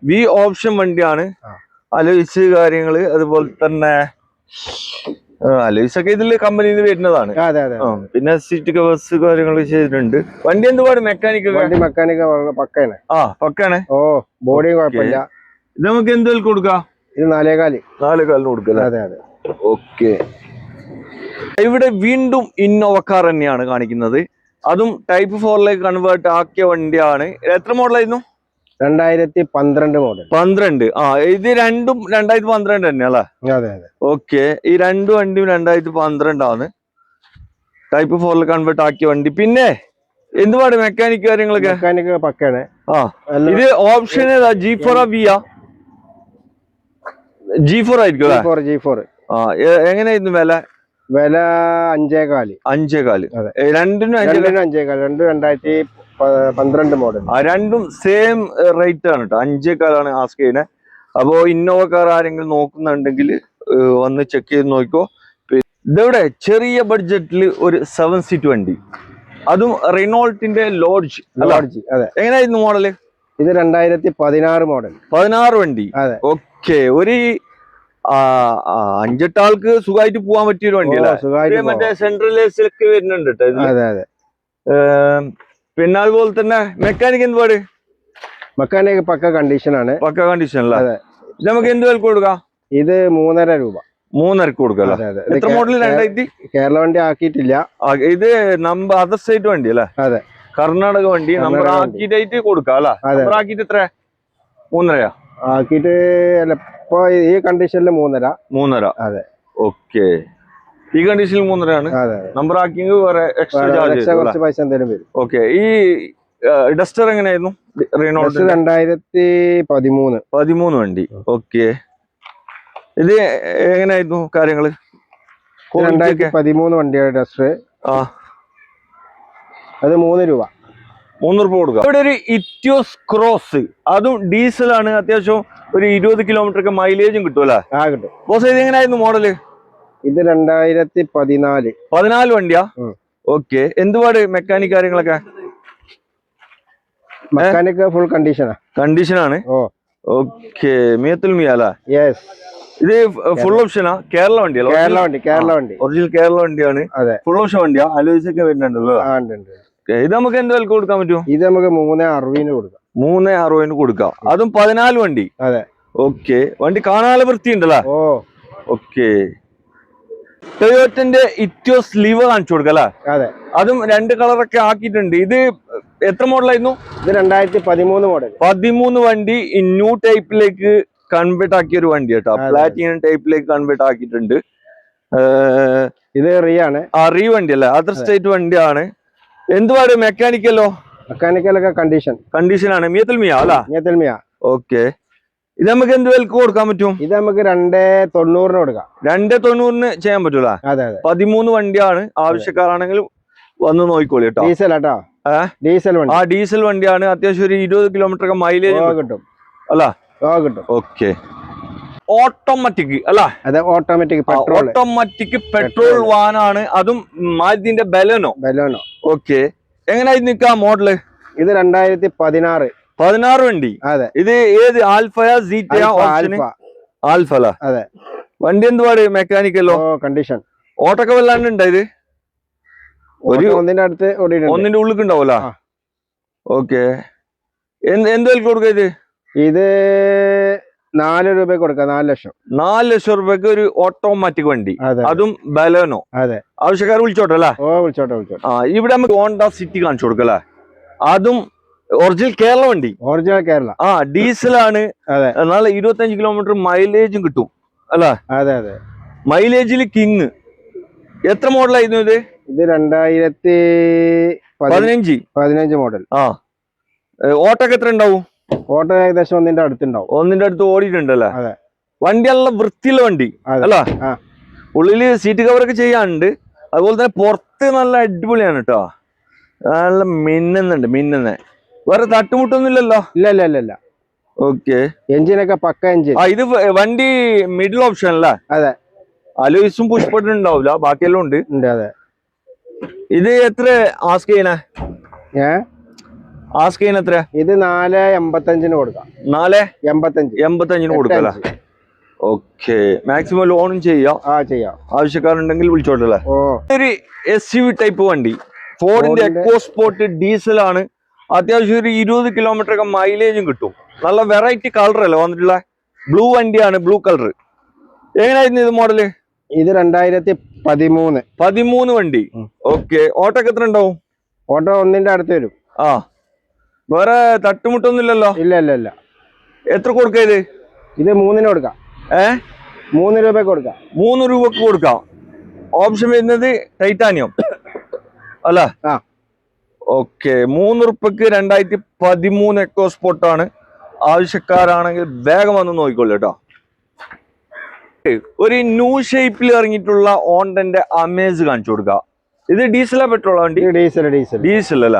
വി ഓപ്ഷൻ വണ്ടിയാണ്. അലോയ്സ് കാര്യങ്ങള് അതുപോലെ തന്നെ അലോയ്സ് ഒക്കെ ഇതില് കമ്പനിയിൽ നിന്ന് വരുന്നതാണ്. പിന്നെ സീറ്റ് കവേഴ്സ് കാര്യങ്ങൾ ചെയ്തിട്ടുണ്ട്. വണ്ടി എന്തുപാട് മെക്കാനിക് പക്കാണ്. പക്കാണ്. ബോഡി കുഴപ്പമില്ല. ഇത് നമുക്ക് എന്ത് വില കൊടുക്കാം? ഇത് 4.4 കൊടുക്കാം. ഓക്കെ. ഇവിടെ വീണ്ടും ഇന്നോവ കാർ തന്നെയാണ് കാണിക്കുന്നത്. അതും ടൈപ്പ് 4ലേക്ക് കൺവേർട്ട് ആക്കിയ വണ്ടിയാണ്. എത്ര മോഡലായിരുന്നു? 2012 മോഡൽ. 12. ഇത് രണ്ടും 2012 തന്നെയല്ലേ? ഓക്കെ. ഈ രണ്ടു വണ്ടിയും 2012 ആണ്. ടൈപ്പ് 4ൽ കൺവേർട്ട് ആക്കിയ വണ്ടി. പിന്നെ എന്തുപാട് മെക്കാനിക് കാര്യങ്ങളൊക്കെ പക്കാണ്. ഇത് ഓപ്ഷൻ ഏതാ? G4 V G4 ആയിരിക്കും. G4. എങ്ങനെയായിരുന്നു വില? 5.4. രണ്ടിനും 5.4. 2012 മോഡൽ. രണ്ടും സെയിം റേറ്റ് ആണ് കേട്ടോ. 5.4 ആസ്ക് ചെയ്യുന്നത്. അപ്പോ ഇന്നോവ കാർ ആരെങ്കിലും നോക്കുന്നുണ്ടെങ്കിൽ വന്ന് ചെക്ക് ചെയ്ത് നോക്കിക്കോ. ഇതെവിടെ ചെറിയ ബഡ്ജറ്റിൽ ഒരു 7 സീറ്റ് വണ്ടി, അതും റെനോൾട്ടിന്റെ ലോഡ്ജ്. എങ്ങനെയായിരുന്നു മോഡല്? ഇത് 2016 മോഡൽ. 16 വണ്ടി. ഓക്കെ. ഒരു 5-8 ആൾക്ക് സുഖമായിട്ട് പോകാൻ പറ്റിയൊരു വണ്ടിയല്ലേ? മറ്റേ സെൻട്രൽ എസിലൊക്കെ വരുന്നുണ്ട് കേട്ടോ. പിന്നെ അതുപോലെ തന്നെ മെക്കാനിക് എന്തുപാട്? മെക്കാനിക് പക്ക കണ്ടീഷൻ ആണ്. പക്ക കണ്ടീഷൻ അല്ലേ? ഇത് നമുക്ക് എന്ത് വില കൊടുക്കാം? ഇത് 3.5 രൂപ. 3.5 കൊടുക്കാം. എത്ര മോഡൽ? 2000 കേരള വണ്ടി ആക്കിയിട്ടില്ല. ഇത് നമ്പർ അതർ സ്റ്റേറ്റ് വണ്ടി അല്ലേ? കർണാടക വണ്ടി. നമ്പർ ആക്കിയിട്ട് കൊടുക്കാം അല്ലേ? നമ്പർ ആക്കിയിട്ട് എത്ര? 3.5 ആക്കിയിട്ട് ഇപ്പൊ ഈ കണ്ടീഷനിൽ 3.5. അതെ. ഓക്കെ. ഈ കണ്ടീഷനിൽ 3.5 ആണ്. നമ്പർ ആക്കിയെങ്കിൽ വേറെ എക്സ്ട്രാ ചാർജ് കുറച്ച് പൈസ എന്തെങ്കിലും വരും. ഓക്കെ. ഈ ഡസ്റ്റർ എങ്ങനെയായിരുന്നു? 2013 വണ്ടി. ഓക്കെ. ഇത് എങ്ങനെയായിരുന്നു കാര്യങ്ങള്? 2013 വണ്ടിയാണ് ഡസ്റ്റർ. അത് 3 രൂപ. 3 രൂപ കൊടുക്കാം. ഇവിടെ ഒരു ഇറ്റിയോസ് ക്രോസ്, അതും ഡീസലാണ്. അത്യാവശ്യം ഒരു 20 കിലോമീറ്റർ ഒക്കെ മൈലേജും കിട്ടുമല്ലേ? കിട്ടും. ബോസ് ഇത് എങ്ങനെയായിരുന്നു മോഡല്? ഇത് 2014 വണ്ടിയാ? ഓക്കെ. എന്തുപാട് മെക്കാനിക് കാര്യങ്ങളൊക്കെ? മെക്കാനിക് ഫുൾ കണ്ടീഷനാണ്. ഓക്കെ. മിയത്തുൽ മിയ അല്ലേ? ഇത് ഫുൾ ഓപ്ഷനാ? കേരള വണ്ടിയല്ലോ? കേരള വണ്ടി. ഒറിജിനൽ കേരള വണ്ടിയാണ്. ഫുൾ ഓപ്ഷൻ വണ്ടിയാ? അലോയ്സ് ഒക്കെ വരുന്നുണ്ടല്ലോ. ഇത് നമുക്ക് എന്ത് വില കൊടുക്കാൻ പറ്റും? ഇത് നമുക്ക് 3.60 കൊടുക്കാം. 3.60 കൊടുക്കാം. അതും 14 വണ്ടി. ഓക്കെ. വണ്ടി കാണാനുള്ള വൃത്തി ഉണ്ടല്ലോ. ഓക്കെ. ടൊയോറ്റന്റെ ഇറ്റിയോസ് ലിവർ കാണിച്ചു കൊടുക്കല്ലേ? അതും 2 കളറൊക്കെ ആക്കിയിട്ടുണ്ട്. ഇത് എത്ര മോഡലായിരുന്നു? ഇത് 2013 മോഡൽ. 13 വണ്ടി ന്യൂ ടൈപ്പിലേക്ക് കൺവേർട്ട് ആക്കിയ ഒരു വണ്ടി കേട്ടോ. പ്ലാറ്റിനം ടൈപ്പിലേക്ക് കൺവേർട്ട് ആക്കിയിട്ടുണ്ട്. ഇത് റീ വണ്ടി അല്ലേ? അതർ സ്റ്റേറ്റ് വണ്ടിയാണ്. എന്തുപാട് മെക്കാനിക്കലൊക്കെ കണ്ടീഷനാണ്. മിയത്തുൽ മിയ അല്ല? ഓക്കെ. ഇത് നമുക്ക് എന്ത് വിലക്ക് കൊടുക്കാൻ പറ്റും? ഇത് നമുക്ക് 2.90 കൊടുക്കാം. 2.90 ചെയ്യാൻ പറ്റൂല? 13 വണ്ടിയാണ്. ആവശ്യക്കാരാണെങ്കിൽ വന്ന് നോക്കിക്കോളി കേട്ടോ. ഡീസൽ വണ്ടി. ഡീസൽ വണ്ടിയാണ്. അത്യാവശ്യം ഒരു 20 കിലോമീറ്റർ ഒക്കെ മൈലേജ് കിട്ടും. അല്ല? കിട്ടും. ഓക്കെ. ഓട്ടോമാറ്റിക് അല്ല? അതെ, ഓട്ടോമാറ്റിക് പെട്രോൾ. ഓട്ടോമാറ്റിക് പെട്രോൾ വാനാണ്, അതും മാരുതിന്റെ ബലെനോ. ഓക്കെ. എങ്ങനെയായിരുന്നു നിൽക്കാ മോഡല്? ഇത് 2016. 16 വണ്ടി. അതെ. ഇത് ഏത് ആൽഫയാ സീറ്റയാ? ആൽഫ അല്ല? അതെ. വണ്ടി എന്തുപാട്? മെക്കാനിക്കല്ലോ കണ്ടീഷൻ. ഓട്ടൊക്കെ വല്ലാണ്ട് ഉണ്ടാ? ഇത് ഒന്നിന്റെ ഉള്ളിൽ ഉണ്ടാവൂല? ഓക്കെ. എന്ത് വില കൊടുക്ക ഇത്? ഇത് 4 രൂപ കൊടുക്കാം. 4 ലക്ഷം. 4 ലക്ഷം രൂപയ്ക്ക് ഒരു ഓട്ടോമാറ്റിക് വണ്ടി, അതും ബലെനോ. അതെ. ആവശ്യക്കാർ വിളിച്ചോട്ടല്ലേ? വിളിച്ചോട്ടെ. ഇവിടെ നമുക്ക് ഹോണ്ട സിറ്റി കാണിച്ചു കൊടുക്കല്ലേ? അതും ഒറിജിനൽ കേരള വണ്ടി. ഒറിജിനൽ കേരള. ഡീസലാണ്. നല്ല 25 കിലോമീറ്റർ മൈലേജും കിട്ടും അല്ല? അതെ അതെ. മൈലേജിൽ കിങ്. എത്ര മോഡലായിരുന്നു ഇത്? ഇത് 2015 മോഡൽ. ഓട്ടൊക്കെ എത്ര ഉണ്ടാവും? ഓട്ടോ ഏകദേശം 1ന്റെ അടുത്തുണ്ടാവും. 1ന്റെ അടുത്ത് ഓടിയിട്ടുണ്ടല്ലേ? അതെ. വണ്ടി നല്ല വൃത്തിയുള്ള വണ്ടി അല്ല? ഉള്ളില് സീറ്റ് കവറൊക്കെ ചെയ്യാനുണ്ട്. അതുപോലെ തന്നെ പുറത്ത് നല്ല അടിപൊളിയാണ് കേട്ടോ. നല്ല മിന്നുന്നേ. വേറെ തട്ടുമുട്ടൊന്നും ഇല്ലല്ലോ? ഇല്ല. ഓക്കെ. എഞ്ചിനൊക്കെ പക്ക എഞ്ചിൻ. ഇത് വണ്ടി മിഡിൽ ഓപ്ഷൻ അല്ലേ? അതെ. അലോയ്സും പുഷ് ബട്ടൺ ഉണ്ടാവില്ല, ബാക്കിയെല്ലാം ഉണ്ട്. അതെ. ഇത് എത്ര ആസ്ക് ചെയ്യണേ? എത്ര? ഇത് 485 കൊടുക്കാം. 485 കൊടുക്കല്ലേ? ഓക്കെ. മാക്സിമം ലോണും ചെയ്യാം. ആവശ്യക്കാരുണ്ടെങ്കിൽ വിളിച്ചോട്ടല്ലേ? ഒരു SUV ടൈപ്പ് വണ്ടി, ഫോർഡിന്റെ എക്കോസ്പോർട്ട് ഡീസലാണ്. അത്യാവശ്യം ഒരു 20 കിലോമീറ്റർ ഒക്കെ മൈലേജും കിട്ടും. നല്ല വെറൈറ്റി കളർ അല്ലേ വന്നിട്ടുള്ള? ബ്ലൂ വണ്ടിയാണ്, ബ്ലൂ കളർ. എങ്ങനെയായിരുന്നു ഇത് മോഡല്? ഇത് 2013 വണ്ടി. ഓക്കെ. ഓട്ടോക്ക് എത്ര ഉണ്ടാവും? ഓട്ടോ 1ന്റെ അടുത്ത് വരും. വേറെ തട്ടുമുട്ടൊന്നും ഇല്ലല്ലോ? ഇല്ല. എത്ര കൊടുക്ക ഇത്? ഇത് 3ന് കൊടുക്കാം. 3 രൂപ കൊടുക്കാം. 3 രൂപക്ക് കൊടുക്കാം. ഓപ്ഷൻ വരുന്നത് ടൈറ്റാനിയം അല്ല? ഓക്കെ. 3 രൂപക്ക് 2013 എക്കോസ്പോർട്ട് ആണ്. ആവശ്യക്കാരാണെങ്കിൽ വേഗം വന്ന് നോക്കിക്കൊള്ളു കേട്ടോ. ഒരു ന്യൂ ഷേപ്പിൽ ഇറങ്ങിയിട്ടുള്ള ഹോണ്ടന്റെ അമേസ് കാണിച്ചു കൊടുക്കാം. ഇത് ഡീസലാ പെട്രോളാ വണ്ടി? ഡീസൽ അല്ല?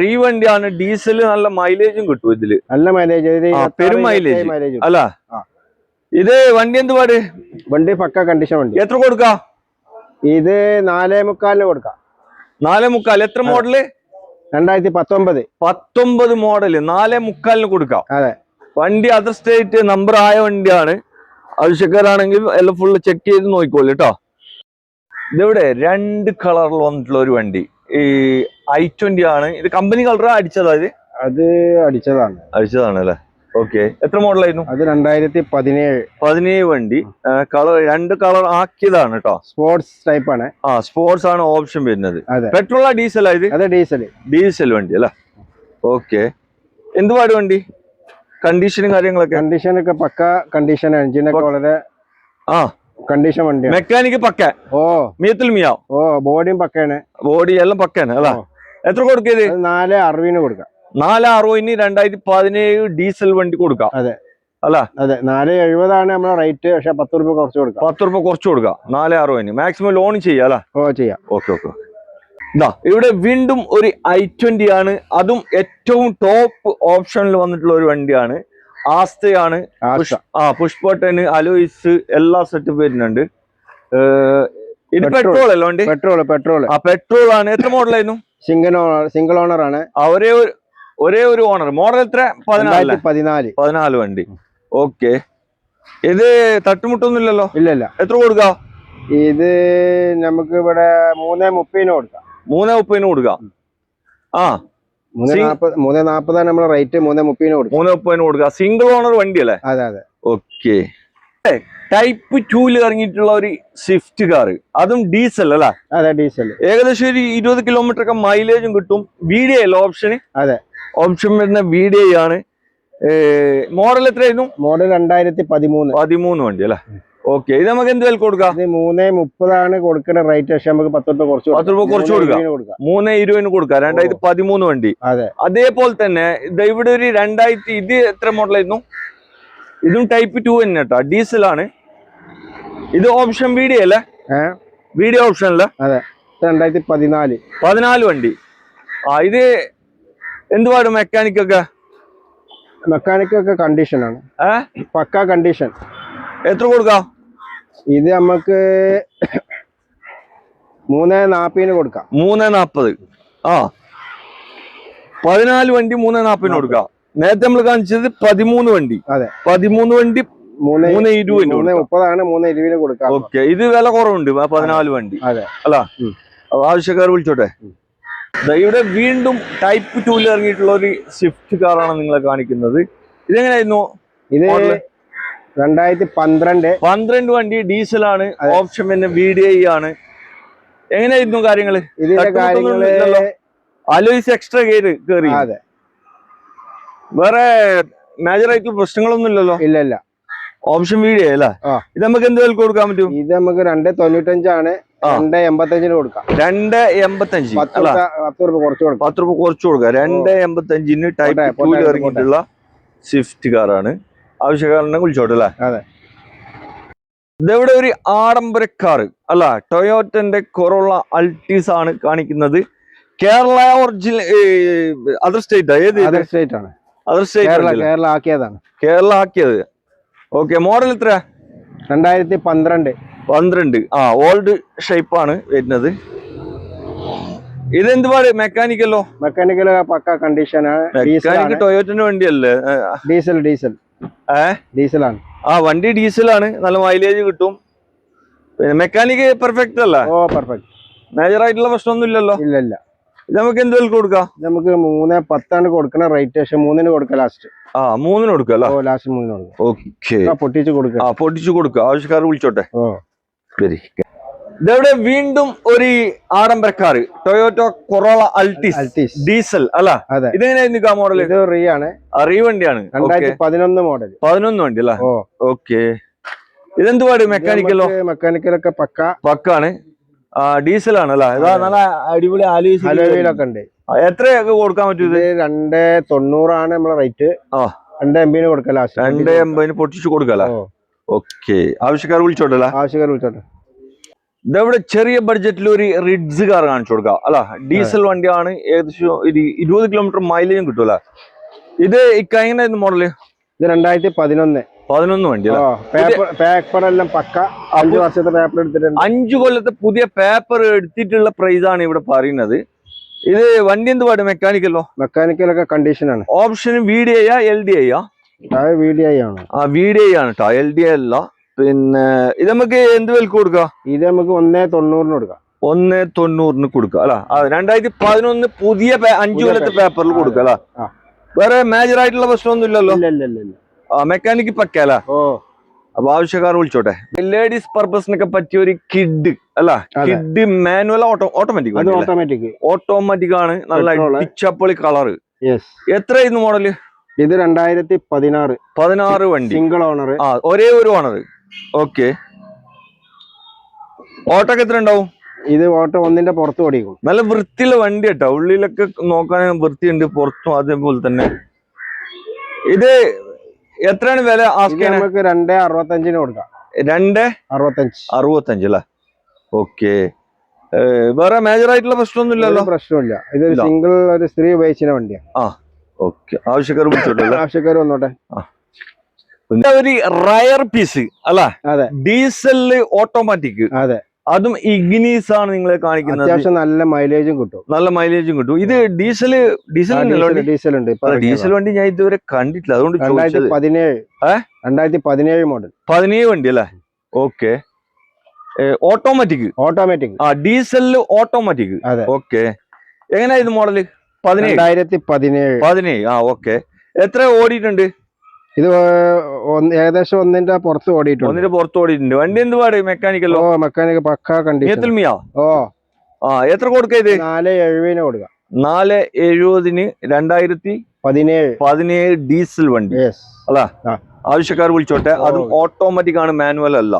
റീ വണ്ടിയാണ്. ഡീസൽ നല്ല മൈലേജും കിട്ടും ഇതില്. നല്ല മൈലേജ്, പെരും മൈലേജ് അല്ല? ഇത് വണ്ടി എന്തുപാട്? വണ്ടി പക്ക കണ്ടീഷൻ വണ്ടി. എത്ര കൊടുക്കാം? ഇത് 4.25 കൊടുക്കാം. 4.25. എത്ര മോഡല്? 2019 മോഡല്. 4.25 കൊടുക്കാം. അതെ. വണ്ടി അതർ സ്റ്റേറ്റ് നമ്പർ ആയ വണ്ടിയാണ്. ആവശ്യക്കാരാണെങ്കിൽ എല്ലാം ഫുള്ള് ചെക്ക് ചെയ്ത് നോക്കിക്കോളൂ കേട്ടോ. ഇതിവിടെ 2 കളറിൽ വന്നിട്ടുള്ള ഒരു വണ്ടി, ഈ i20 ആണ്. ഇത് കമ്പനി കളർ അടിച്ചതാ? അത് അടിച്ചതാണ് അല്ലേ? ഓക്കെ. എത്ര മോഡലായിരുന്നു? അത് 2017 വണ്ടി. കളർ 2 കളർ ആക്കിയതാണ് കേട്ടോ. സ്പോർട്സ് ടൈപ്പ് ആണ്. സ്പോർട്സ് ആണ് ഓപ്ഷൻ വരുന്നത്. പെട്രോളാ ഡീസലാ ഇത്? ഡീസൽ വണ്ടി അല്ലേ? ഓക്കെ. എന്തുപാട് വണ്ടി? കണ്ടീഷനും കണ്ടീഷനൊക്കെ പക്ക കണ്ടീഷൻ. എഞ്ചിനൊക്കെ വളരെ കണ്ടീഷൻ വണ്ടി. മെക്കാനിക്ക് പക്ക? ബോഡിയും പക്കയാണ്. ബോഡി എല്ലാം പക്കാണ് അല്ല? എത്ര കൊടുക്കത്? 4.60 കൊടുക്കാം. 4.60 2017 ഡീസൽ വണ്ടി കൊടുക്കാം അല്ല? അതെ. 4.70 നമ്മളെ റേറ്റ്. പക്ഷെ 10 രൂപ കുറച്ച് കൊടുക്കാം. 10 രൂപ കുറച്ച് കൊടുക്കാം. 4.60 മാക്സിമം ലോൺ ചെയ്യാം അല്ല? ചെയ്യാം. ഓക്കെ. ഇവിടെ വീണ്ടും ഒരു i20 ആണ്. അതും ഏറ്റവും ടോപ്പ് ഓപ്ഷനിൽ വന്നിട്ടുള്ള ഒരു വണ്ടിയാണ്. ആസ്തയാണ്. പുഷ് ബട്ടൺ, അലോയ്സ് എല്ലാ സെറ്റപ്പ് വരുന്നുണ്ട്. ഇത് പെട്രോൾ അല്ല വണ്ടി? പെട്രോൾ ആണ്. എത്ര മോഡലായിരുന്നു? സിംഗിൾ ഓണർ ആണ്. ഒരേ ഒരു ഓണർ. മോഡൽ എത്ര? 14 വണ്ടി. ഓക്കെ. ഇത് തട്ടുമുട്ടൊന്നും ഇല്ലല്ലോ? ഇല്ല. എത്ര കൊടുക്കാം? ഇത് നമുക്ക് ഇവിടെ 3.30 കൊടുക്കാം. 3.30 കൊടുക്കാം. 3.40 നമ്മളെ റേറ്റ്. 3.30 കൊടുക്കാം. സിംഗിൾ ഓണർ വണ്ടി അല്ലേ? അതെ. ഓക്കെ. ടൈപ്പ് 2 ഇറങ്ങിയിട്ടുള്ള ഒരു സ്വിഫ്റ്റ് കാർ, അതും ഡീസൽ അല്ല? അതെ, ഡീസൽ. ഏകദേശം ഒരു 20 കിലോമീറ്റർ ഒക്കെ മൈലേജും കിട്ടും. VDI അല്ല ഓപ്ഷന്? അതെ. ഓപ്ഷൻ വരുന്ന VDI ആണ്. മോഡൽ എത്രയായിരുന്നു? മോഡൽ 2013 വണ്ടി അല്ലേ? ഓക്കെ. ഇത് നമുക്ക് എന്ത് വില കൊടുക്കാം? 3.30 കൊടുക്കുന്ന റേറ്റ്. പക്ഷെ നമുക്ക് 10 രൂപ കുറച്ച് കൊടുക്കാം. 3.20 കൊടുക്കാം. 2013 വണ്ടി. അതേപോലെ തന്നെ ഇവിടെ ഒരു 2000. ഇത് എത്ര മോഡലായിരുന്നു? ഇതും ടൈപ്പ് 2 തന്നെ കേട്ടോ. ഡീസലാണ്. ഇത് ഓപ്ഷൻ VDI അല്ലേ? VDI ഓപ്ഷൻ അല്ല? 2014 വണ്ടി. ഇത് എന്തുപാട്? മെക്കാനിക്കൊക്കെ മെക്കാനിക് ഒക്കെ കണ്ടീഷൻ ആണ്, പക്ക കണ്ടീഷൻ. എത്ര കൊടുക്കാം? ഇത് നമുക്ക് 340 കൊടുക്കാം. 340. ആ 14 വണ്ടി 340 കൊടുക്കാം. നേരത്തെ നമ്മൾ കാണിച്ചത് 13 വണ്ടി. അതെ, 13 വണ്ടി 320 330 320 കൊടുക്കാം. ഓക്കെ, ഇത് വില കുറവുണ്ട് 14 വണ്ടി. അതെ അല്ല, ആവശ്യക്കാർ വിളിച്ചോട്ടെ. ഇവിടെ വീണ്ടും ടൈപ്പ് 2 ഇറങ്ങിയിട്ടുള്ള ഒരു സ്വിഫ്റ്റ് കാറാണ് നിങ്ങളെ കാണിക്കുന്നത്. ഇതെങ്ങനെയായിരുന്നു? ഇത് 2012 വണ്ടി, ഡീസലാണ്, ഓപ്ഷൻ പിന്നെ VDI ആണ്. എങ്ങനെയായിരുന്നു കാര്യങ്ങള്? ഇതിന്റെ കാര്യങ്ങള് അലോയ്സ് എക്സ്ട്രാ ഗിയർ കേറി. അതെ, വേറെ മേജർ ആയിട്ടുള്ള പ്രശ്നങ്ങളൊന്നും ഇല്ലല്ലോ? ഇല്ല. ഓപ്ഷൻ VDI അല്ല. ഇത് നമുക്ക് എന്ത് വില കൊടുക്കാൻ പറ്റും? ഇത് നമുക്ക് 295 ആണ്, 285 കൊടുക്കാം. 285. 10 രൂപ കുറച്ച് കൊടുക്കാം. 10 രൂപ കുറച്ച് കൊടുക്കാം. 285 ടൈപ്പ് 2 ഇറങ്ങിയിട്ടുള്ള സ്വിഫ്റ്റ് കാറാണ്. ആവശ്യക്കാരനെ വിളിച്ചോട്ടെ അല്ലേ? അതെ. ഇതെവിടെ ഒരു ആഡംബര കാറ് അല്ല, ടൊയോറ്റന്റെ കൊറോള അൾട്ടീസ് ആണ് കാണിക്കുന്നത്. Kerala original other state? ഏത് സ്റ്റേറ്റ് ആണ്? അതർ സ്റ്റേറ്റ്, കേരള ആക്കിയതാണ്. കേരള ആക്കിയത്. ഓക്കെ, മോഡൽ എത്ര? 2012. ഓൾഡ് ഷേപ്പ് ആണ് വരുന്നത്. ഇതെന്ത് പാട്? മെക്കാനിക്കലോ? മെക്കാനിക്കൽ പക്ക കണ്ടീഷൻ ആണ്. മെക്കാനിക് ടൊയോറ്റന്റെ വണ്ടിയല്ലേ? ഡീസലാണ്. വണ്ടി ഡീസലാണ്, നല്ല മൈലേജ് കിട്ടും. പിന്നെ മെക്കാനിക് പെർഫെക്റ്റ് അല്ല? പെർഫെക്റ്റ്. മേജർ ആയിട്ടുള്ള പ്രശ്നമൊന്നും ഇല്ലല്ലോ? ഇല്ല. ഇത് നമുക്ക് എന്ത് വില കൊടുക്കാം? നമുക്ക് 310 കൊടുക്കണ റേറ്റ്. 3 കൊടുക്കാം ലാസ്റ്റ്. 3 കൊടുക്കാം അല്ലേ? ലാസ്റ്റ് 3 കൊടുക്കാം. ഓക്കെ, പൊട്ടിച്ചു കൊടുക്കാം. ആവശ്യക്കാർ വിളിച്ചോട്ടെ. ശരി. ഇതെവിടെ വീണ്ടും ഒരു ആഡംബരക്കാർ, ടൊയോറ്റോ കൊറോള അൾട്ടീസ് ഡീസൽ അല്ല? ഇതെങ്ങനെയായിരുന്നു മോഡൽ? ഇത് ആണ്, വണ്ടിയാണ്. 2011 മോഡൽ. 11 വണ്ടി അല്ല? ഓക്കെ. ഇതെന്ത് പാട്? മെക്കാനിക്കലൊക്കെ പക്കാണ്. ഡീസൽ ആണ് അല്ല? ഇതാ നല്ല അടിപൊളി അലോയിലൊക്കെ ഉണ്ട്. എത്രയൊക്കെ കൊടുക്കാൻ പറ്റും? 290 ആണ് നമ്മളെ റേറ്റ്. 280 കൊടുക്കാം ലാസ്റ്റ്. 280 പൊട്ടിച്ചു കൊടുക്കല. ഓക്കെ, ആവശ്യക്കാർ വിളിച്ചോട്ടല്ല? ഇതെവിടെ ചെറിയ ബഡ്ജറ്റിൽ ഒരു റിഡ്സ് കാർ കാണിച്ചു കൊടുക്കാം അല്ല? ഡീസൽ വണ്ടിയാണ്, ഏകദേശം 20 കിലോമീറ്റർ മൈലേജും കിട്ടൂല. ഇത് എങ്ങനെയായിരുന്നു മോഡല്? ഇത് 2011 വണ്ടി. പേപ്പർ എല്ലാം പക്ക. 5 വർഷത്തെ പേപ്പർ എടുത്തിട്ടുണ്ട്. 5 കൊല്ലത്തെ പുതിയ പേപ്പർ എടുത്തിട്ടുള്ള പ്രൈസ് ആണ് ഇവിടെ പറയുന്നത്. ഇത് വണ്ടി എന്ത് പാട്? മെക്കാനിക്കലൊക്കെ കണ്ടീഷൻ ആണ്. Option VDI LDI? VDI ആണ്. VDI ആണ് കേട്ടോ, LDI അല്ല. പിന്നെ ഇത് നമുക്ക് എന്ത് വില കൊടുക്കാം? ഇത് നമുക്ക് 190 കൊടുക്കാം. 190 കൊടുക്കാം അല്ല? 2011 പുതിയ 5 കൊല്ലത്തെ പേപ്പറിൽ കൊടുക്കാം അല്ല? വേറെ മേജർ ആയിട്ടുള്ള പ്രശ്നമൊന്നും ഇല്ലല്ലോ? മെക്കാനിക് പക്കല്ല? അപ്പൊ ആവശ്യക്കാർ വിളിച്ചോട്ടെ. ലേഡീസ് പർപ്പസിനൊക്കെ പറ്റിയ ഒരു കിഡ് അല്ല? കിഡ് മാനുവൽ ഓട്ടോമാറ്റിക് ആണ്. നല്ല പിച്ചപ്പൊളി കളറ്. എത്രയായിരുന്നു മോഡല്? ഇത് 2016 വണ്ടി. Single owner. ഒരേ ഒരു ഓണർ. ഓക്കെ. ഓട്ടോക്ക് എത്ര ഉണ്ടാവും? ഇത് ഓട്ടോ 1ന്റെ പുറത്ത് ഓടിക്കും. നല്ല വൃത്തിയുള്ള വണ്ടി കേട്ടോ, ഉള്ളിലൊക്കെ നോക്കാൻ വൃത്തിയുണ്ട്, പുറത്തും അതേപോലെ തന്നെ. ഇത് എത്രയാണ് വില? നമുക്ക് 265 കൊടുക്കാം. 265 അല്ലേ? ഓക്കെ. വേറെ മേജർ ആയിട്ടുള്ള പ്രശ്നമൊന്നും ഇല്ലല്ലോ? പ്രശ്നമില്ല. ഇത് സിംഗിൾ ഒരു സ്ത്രീ ഉപയോഗിച്ച വണ്ടിയാണ്. ഓക്കെ, ആവശ്യക്കാർ വിളിച്ചോട്ടെ? ആവശ്യക്കാർ വന്നോട്ടെ. ഒരു റയർ പീസ് അല്ല? അതെ. Diesel automatic. അതെ. അതും ഇഗ്നീസ് ആണ് നിങ്ങളെ കാണിക്കുന്നത്. അത്യാവശ്യം നല്ല മൈലേജും കിട്ടും. ഇത് ഡീസൽ ഉണ്ട്. ഡീസൽ വണ്ടി ഞാൻ ഇതുവരെ കണ്ടിട്ടില്ല, അതുകൊണ്ട് 2017 മോഡൽ. 17 വണ്ടി അല്ലേ? ഓക്കെ. ഓട്ടോമാറ്റിക്. ഡീസലില് ഓട്ടോമാറ്റിക്. ഓക്കെ. എങ്ങനെയാ ഇത് മോഡല്? 2017. ഓക്കെ. എത്ര ഓടിയിട്ടുണ്ട്? ഇത് ഏകദേശം 1ന്റെ പുറത്ത് ഓടിയിട്ടുണ്ട്. വണ്ടി എന്ത് പാട്? മെക്കാനിക്കല്ലോ? മെക്കാനിക് പക്കാ കണ്ടീഷൻ. എത്ര കൊടുക്ക? ഇത് 470 കൊടുക്കാം. 470 2017 ഡീസൽ വണ്ടി അല്ല? ആവശ്യക്കാർ വിളിച്ചോട്ടെ. അതും ഓട്ടോമാറ്റിക് ആണ്, മാനുവൽ അല്ല.